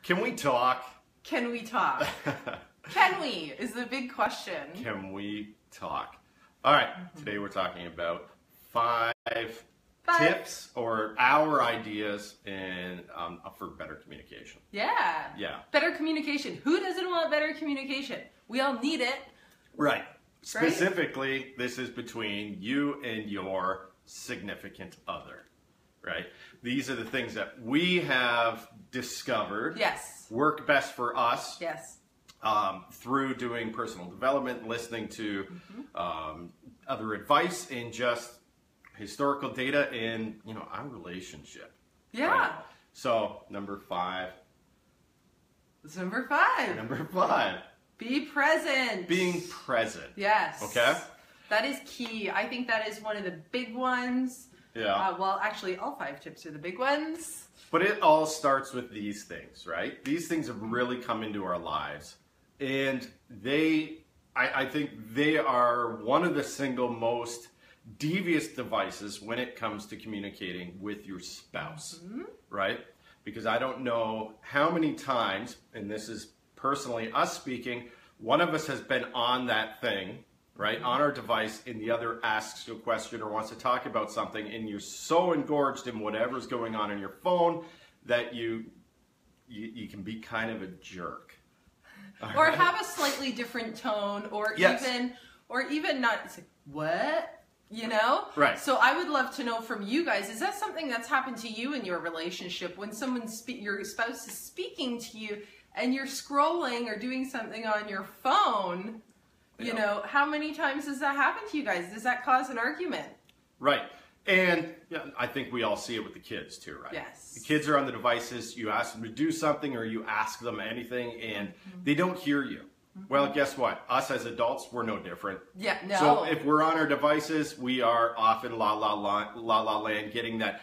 Can we talk? Can we talk? Can we is the big question. Can we talk? All right, today we're talking about five tips or our ideas for better communication. Yeah. Better communication. Who doesn't want better communication? We all need it. Right. Specifically, this is between you and your significant other. Right? These are the things that we have discovered work best for us through doing personal development, listening to other advice, and just historical data in our relationship. Yeah. Right? So number 5. It's number 5. Number 5. Be present. Being present. Yes. Okay. That is key. I think that is one of the big ones. Yeah. Well, actually, all 5 tips are the big ones. But it all starts with these things, right? These things have really come into our lives. And I think they are one of the single most devious devices when it comes to communicating with your spouse, right? Because I don't know how many times, and this is personally us speaking, one of us has been on that thing, right, on our device, and the other asks you a question or wants to talk about something, and you're so engorged in whatever's going on in your phone that you can be kind of a jerk. Or have a slightly different tone, or even not, it's like, what? Right. So I would love to know from you guys, is that something that's happened to you in your relationship when your spouse is speaking to you and you're scrolling or doing something on your phone? How many times does that happen to you guys? Does that cause an argument? Right. And I think we all see it with the kids too, right? Yes. The kids are on the devices, you ask them to do something or you ask them anything and they don't hear you. Well, guess what? Us as adults, we're no different. Yeah, no. So if we're on our devices, we are off in la la land, getting that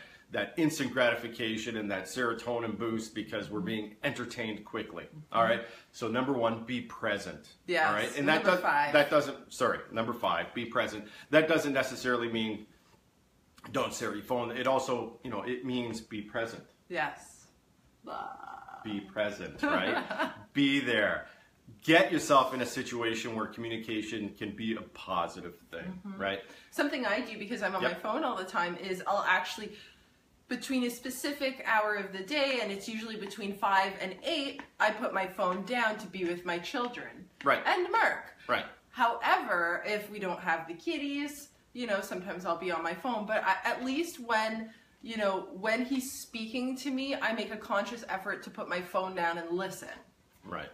instant gratification and that serotonin boost because we're being entertained quickly. All right. So number 1, be present. Yes. All right. And number 5, be present. That doesn't necessarily mean don't stare at your phone. It also, it means be present. Yes. Be present, right? Be there. Get yourself in a situation where communication can be a positive thing, right? Something I do because I'm on my phone all the time is I'll actually, between a specific hour of the day, and it's usually between 5 and 8, I put my phone down to be with my children. Right. And Mark. Right. However, if we don't have the kiddies, sometimes I'll be on my phone, but at least when he's speaking to me, I make a conscious effort to put my phone down and listen. Right.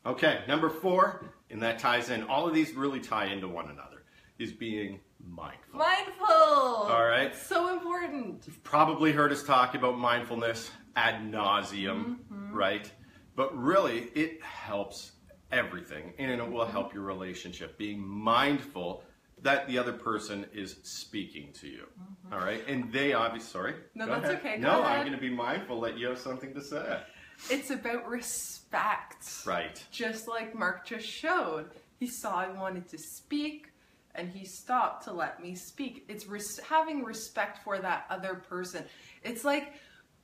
Okay, number 4, and that ties in, all of these really tie into one another, is being mindful. Mindful! All right? It's so important. You've probably heard us talk about mindfulness ad nauseum, right? But really, it helps everything, and it will help your relationship. Being mindful that the other person is speaking to you, all right? And they obviously, sorry. No, that's okay. No, I'm going to be mindful that you have something to say. It's about respect. Right. Just like Mark just showed. He saw I wanted to speak, and he stopped to let me speak. It's having respect for that other person. It's like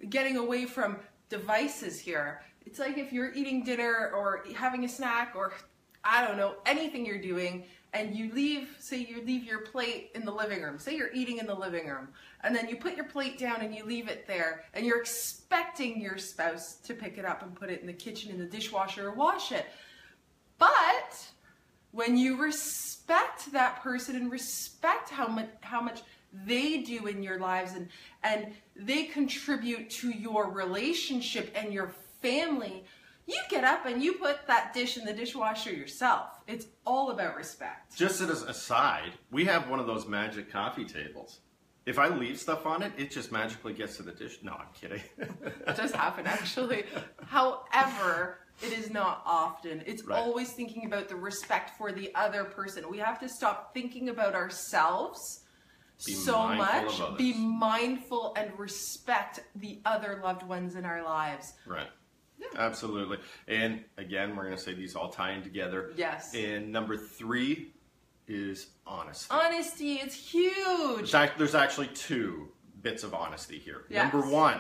getting away from devices here. It's like if you're eating dinner or having a snack or, I don't know, anything you're doing, and you leave your plate in the living room. Say you're eating in the living room, and then you put your plate down and you leave it there, and you're expecting your spouse to pick it up and put it in the kitchen, in the dishwasher, or wash it. But when you respect that person and respect how much they do in your lives and they contribute to your relationship and your family, you get up and you put that dish in the dishwasher yourself. It's all about respect. Just as an aside, we have one of those magic coffee tables. If I leave stuff on it, it just magically gets to the dish. No, I'm kidding. It does happen, actually. However, it is not often. It's always thinking about the respect for the other person. We have to stop thinking about ourselves so much. Be mindful and respect the other loved ones in our lives. Right. Yeah. Absolutely. And again, we're going to say these all tie in together. Yes. And number 3 is honesty. Honesty is huge. There's actually 2 bits of honesty here. Yes. Number 1,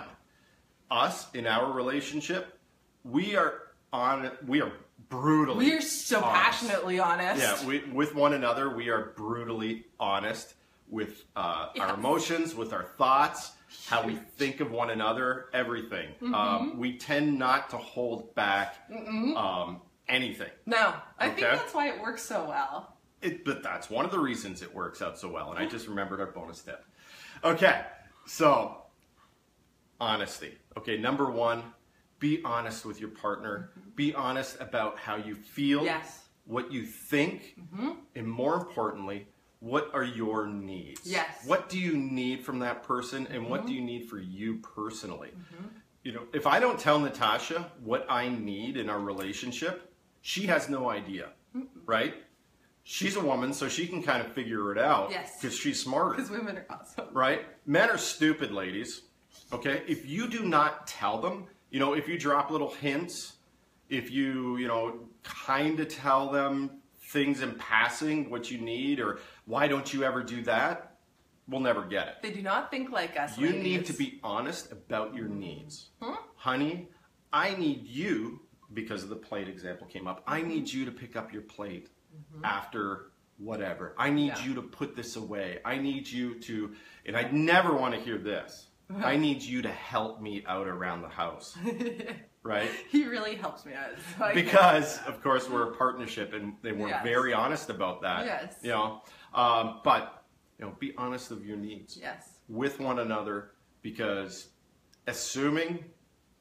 us in our relationship, we are brutally We're so honest. passionately honest. Yeah, with one another, we are brutally honest with our emotions, with our thoughts, how we think of one another, everything. We tend not to hold back anything. No, I think Okay. that's why it works so well. But that's one of the reasons it works out so well. And I just remembered our bonus tip. Okay, so honesty. Okay, number one, be honest with your partner. Be honest about how you feel, Yes. what you think, and more importantly, what are your needs? Yes. What do you need from that person, and what do you need for you personally? You know, if I don't tell Natasha what I need in our relationship, she has no idea, right? She's a woman, so she can kind of figure it out Yes. because she's smarter. Because women are awesome. Right? Men are stupid, ladies. Okay? If you do not tell them, you know, if you drop little hints, if you, you know, kind of tell them things in passing, what you need, or why don't you ever do that, we'll never get it. They do not think like us, You ladies. need to be honest about your needs. Honey, I need you, because of the plate example came up, I need you to pick up your plate after whatever. I need Yeah. you to put this away. I need you to, and I never want to hear this, I need you to help me out around the house. Right? He really helps me out. So I get Because, that. of course, we're a partnership, and they were Yes. very honest about that. Yes. You know, but, you know, be honest of your needs Yes. with one another, because assuming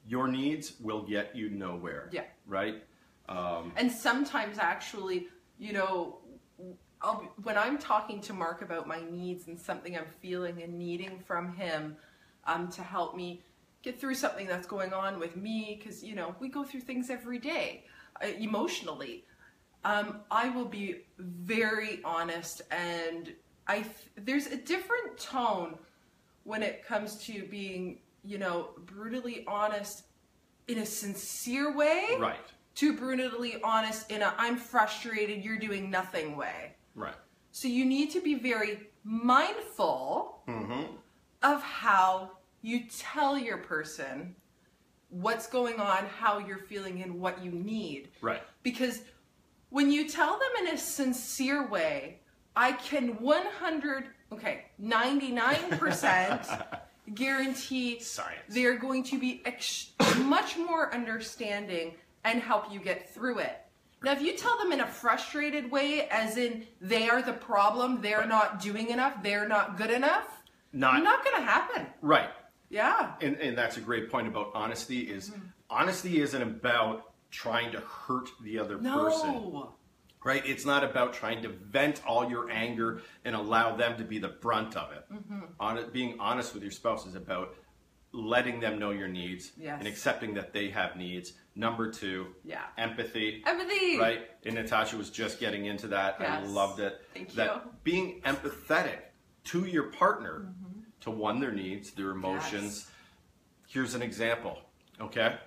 your needs will get you nowhere. Yeah. Right? And sometimes actually, you know, when I'm talking to Mark about my needs and something I'm feeling and needing from him to help me get through something that's going on with me, because, you know, we go through things every day emotionally. I will be very honest, and there's a different tone when it comes to being, you know, brutally honest in a sincere way. Right. To brutally honest in a I'm frustrated, you're doing nothing way. Right. So you need to be very mindful of how you tell your person what's going on, how you're feeling, and what you need. Right. Because when you tell them in a sincere way, I can 99% guarantee Science. they're going to be much more understanding and help you get through it. Now, if you tell them in a frustrated way, as in they are the problem, they're Right. not doing enough, they're not good enough, Not going to happen. right. Yeah. And that's a great point about honesty is honesty isn't about trying to hurt the other person. No. Right? It's not about trying to vent all your anger and allow them to be the brunt of it. Being honest with your spouse is about letting them know your needs Yes. and accepting that they have needs. Number two, Yeah. empathy. Empathy. Right? And Natasha was just getting into that. I Yes. loved it. Thank that you. being empathetic to your partner, to one, their needs, their emotions. Yes. Here's an example, okay?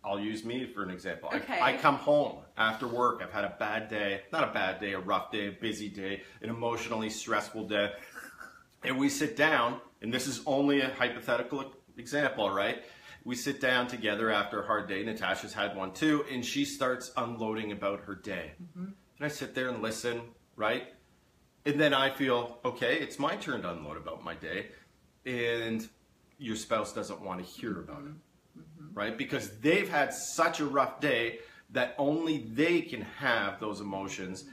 I'll use me for an example. Okay. I come home after work. I've had a bad day. Not a bad day, a rough day, a busy day, an emotionally stressful day. And we sit down, and this is only a hypothetical example, right? We sit down together after a hard day. Natasha's had one too, and she starts unloading about her day. And I sit there and listen, right? And then I feel, okay, it's my turn to unload about my day. And your spouse doesn't want to hear about it, right? Because they've had such a rough day that only they can have those emotions.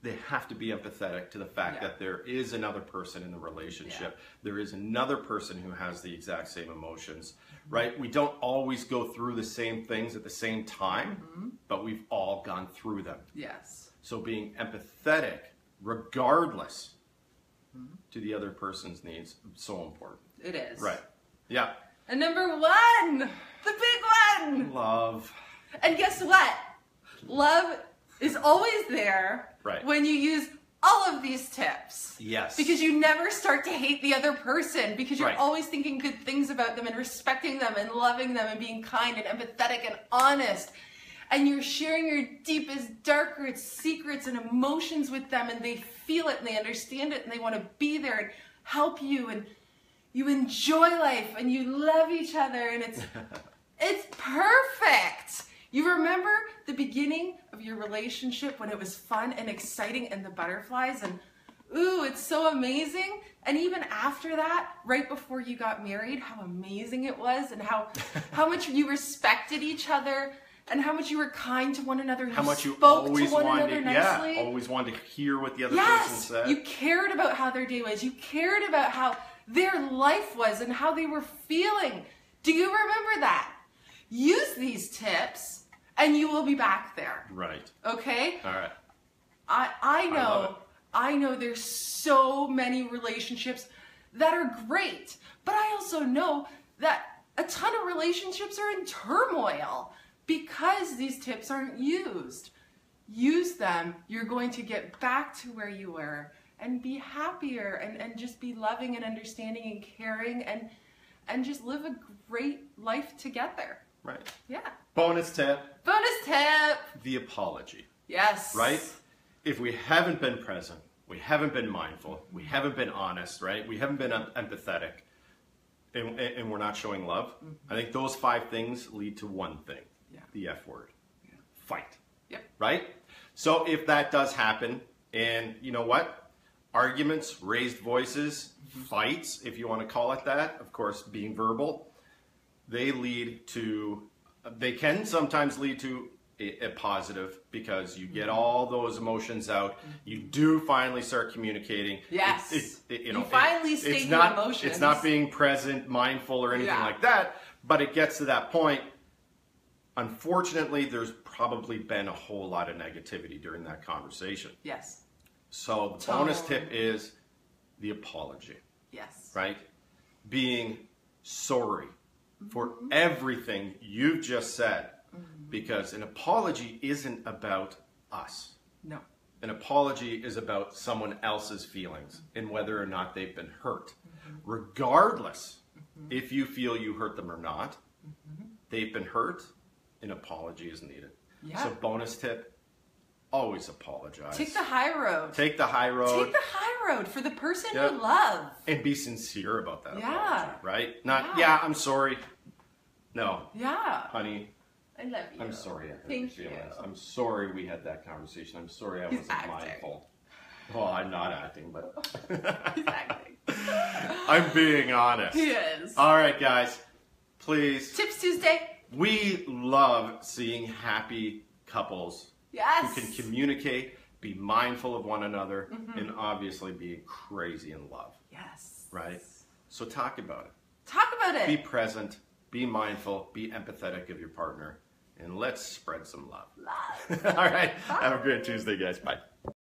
They have to be empathetic to the fact Yeah. that there is another person in the relationship. There is another person who has the exact same emotions, right? We don't always go through the same things at the same time, but we've all gone through them. Yes. So being empathetic, regardless to the other person's needs, so important. It is. Right. Yeah. And number one, the big one. Love. And guess what? Love is always there Right. when you use all of these tips. Yes. Because you never start to hate the other person, because you're Right. always thinking good things about them and respecting them and loving them and being kind and empathetic and honest. And you're sharing your deepest, darkest secrets and emotions with them, and they feel it and they understand it and they want to be there and help you, and you enjoy life and you love each other, and it's perfect. You remember the beginning of your relationship when it was fun and exciting and the butterflies and ooh, it's so amazing. And even after that, right before you got married, how amazing it was and how much you respected each other and how much you were kind to one another. How much you spoke always to one wanted, another nicely. always wanted to hear what the other person said. You cared about how their day was. You cared about how their life was and how they were feeling. Do you remember that? Use these tips and you will be back there. Right. Okay? All right. I know there's so many relationships that are great, but I also know that a ton of relationships are in turmoil because these tips aren't used. Use them. You're going to get back to where you were and be happier and just be loving and understanding and caring and just live a great life together. Right. Yeah. Bonus tip. Bonus tip. The apology. Yes. Right? If we haven't been present, we haven't been mindful, we haven't been honest, right? We haven't been empathetic, and we're not showing love. I think those 5 things lead to one thing. Yeah. The F word. Yeah. Fight. Yep. Right? So if that does happen, and you know what? Arguments, raised voices, fights, if you want to call it that, of course, being verbal, they can sometimes lead to a positive because you get all those emotions out. You do finally start communicating. Yes. You finally state your emotions. It's not being present, mindful, or anything like that, but it gets to that point. Unfortunately, there's probably been a whole lot of negativity during that conversation. Yes. So the bonus tip is the apology. Yes. Right? Being sorry for everything you've just said. Because an apology isn't about us. No. An apology is about someone else's feelings and whether or not they've been hurt. Regardless if you feel you hurt them or not, they've been hurt, an apology is needed. Yeah. So bonus tip, always apologize. Take the high road. Take the high road. Take the high road for the person Yep. you love. And be sincere about that Yeah. apology, right? Not, Yeah. I'm sorry. No, Yeah. honey, I love you. I'm sorry I hurt Thank your feelings. you. I'm sorry we had that conversation. I'm sorry I He's wasn't acting. mindful. Well, I'm not acting, but He's acting. I'm being honest. He is. All right, guys, please. Tips Tuesday. We love seeing happy couples Yes. who can communicate, be mindful of one another, and obviously be crazy in love, Yes. right? So talk about it. Talk about it. Be present, be mindful, be empathetic of your partner, and let's spread some love. Love. All right. Have a great Tuesday, guys. Bye.